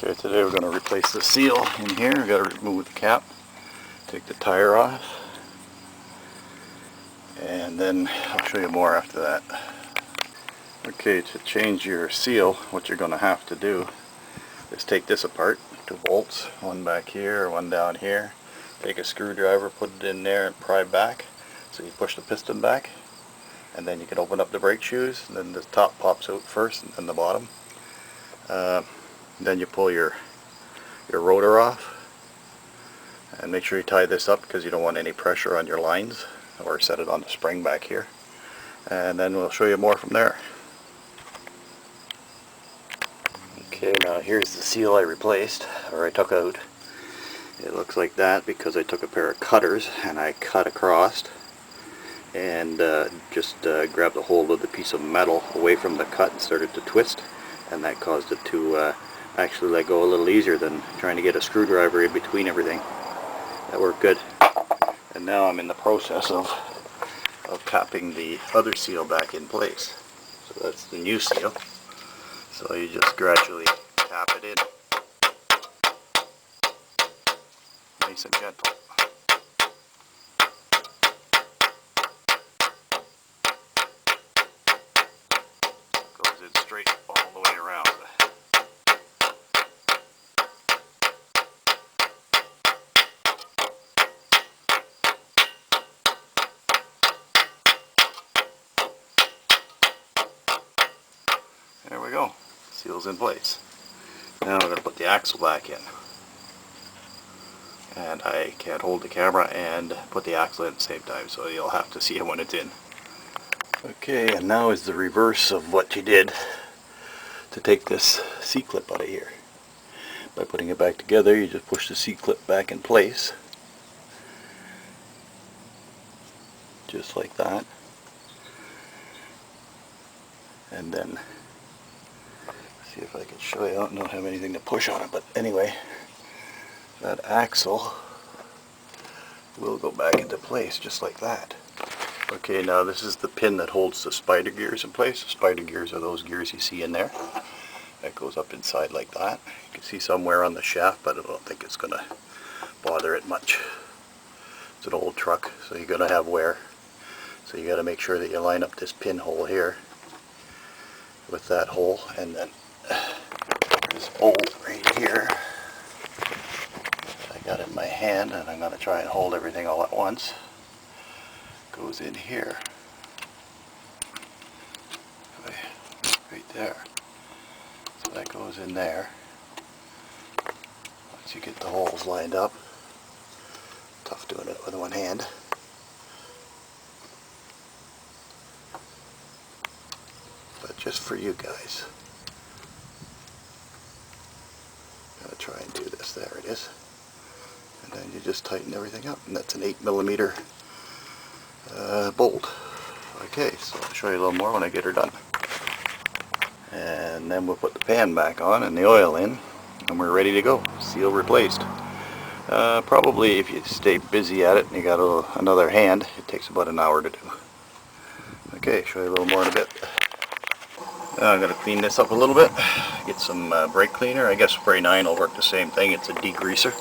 Okay, today we're going to replace the seal in here. We've got to remove the cap, take the tire off, and then I'll show you more after that. Okay, to change your seal, what you're going to have to do is take this apart, 2 bolts, one back here, one down here. Take a screwdriver, put it in there and pry back. So you push the piston back, and then you can open up the brake shoes, and then the top pops out first and then the bottom. Then you pull your rotor off, and make sure you tie this up because you don't want any pressure on your lines, or set it on the spring back here, and then we'll show you more from there. Okay, now here's the seal I replaced, or I took out. It looks like that because I took a pair of cutters and I cut across and just grabbed a hold of the piece of metal away from the cut and started to twist, and that caused it to actually let go a little easier than trying to get a screwdriver in between everything. That worked good. And now I'm in the process of tapping the other seal back in place. So that's the new seal. So you just gradually tap it in. Nice and gentle. Goes in straight all the way around. There we go. Seal's in place. Now we're going to put the axle back in. And I can't hold the camera and put the axle in at the same time, so you'll have to see it when it's in. Okay, and now is the reverse of what you did to take this C-clip out of here. By putting it back together, you just push the C-clip back in place. Just like that. And then, see if I can show you. I don't have anything to push on it, but anyway, that axle will go back into place just like that. Okay, now this is the pin that holds the spider gears in place. The spider gears are those gears you see in there. That goes up inside like that. You can see somewhere on the shaft, but I don't think it's going to bother it much. It's an old truck, so you're going to have wear. So you got to make sure that you line up this pinhole here with that hole, and then this bolt right here that I got in my hand, and I'm going to try and hold everything all at once, goes in here, right there. So that goes in there. Once you get the holes lined up, tough doing it with one hand. But just for you guys, gotta try and do this. There it is. And then you just tighten everything up, and that's an 8mm bolt. Okay, so I'll show you a little more when I get her done. And then we'll put the pan back on and the oil in, and we're ready to go. Seal replaced. Probably if you stay busy at it and you got another hand, it takes about an hour to do. Okay, show you a little more in a bit. I'm going to clean this up a little bit, get some brake cleaner. I guess spray 9 will work the same thing. It's a degreaser,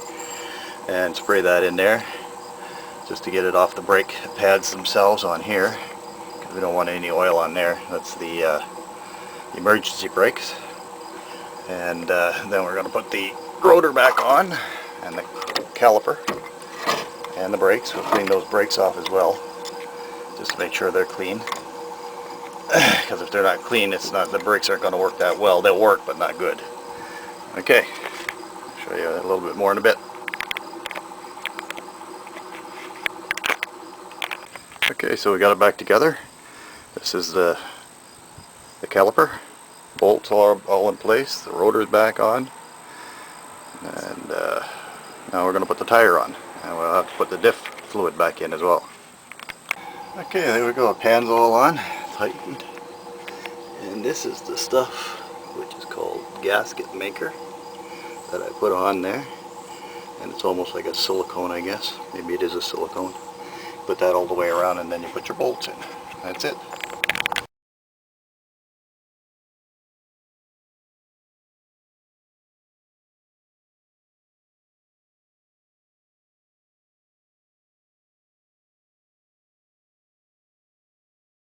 and spray that in there just to get it off the brake pads themselves on here, because we don't want any oil on there. That's the emergency brakes. And then we're going to put the rotor back on, and the caliper, and the brakes. We'll clean those brakes off as well, just to make sure they're clean. Because if they're not clean, the brakes aren't going to work that well. They'll work, but not good. Okay, I'll show you a little bit more in a bit. Okay, so we got it back together. This is the caliper. Bolts are all in place. The rotor's back on. And now we're going to put the tire on. And we'll have to put the diff fluid back in as well. Okay, there we go. The pan's all on. Tightened, and this is the stuff which is called gasket maker that I put on there, and it's almost like a silicone, I guess. Maybe it is a silicone. Put that all the way around, and then you put your bolts in. That's it.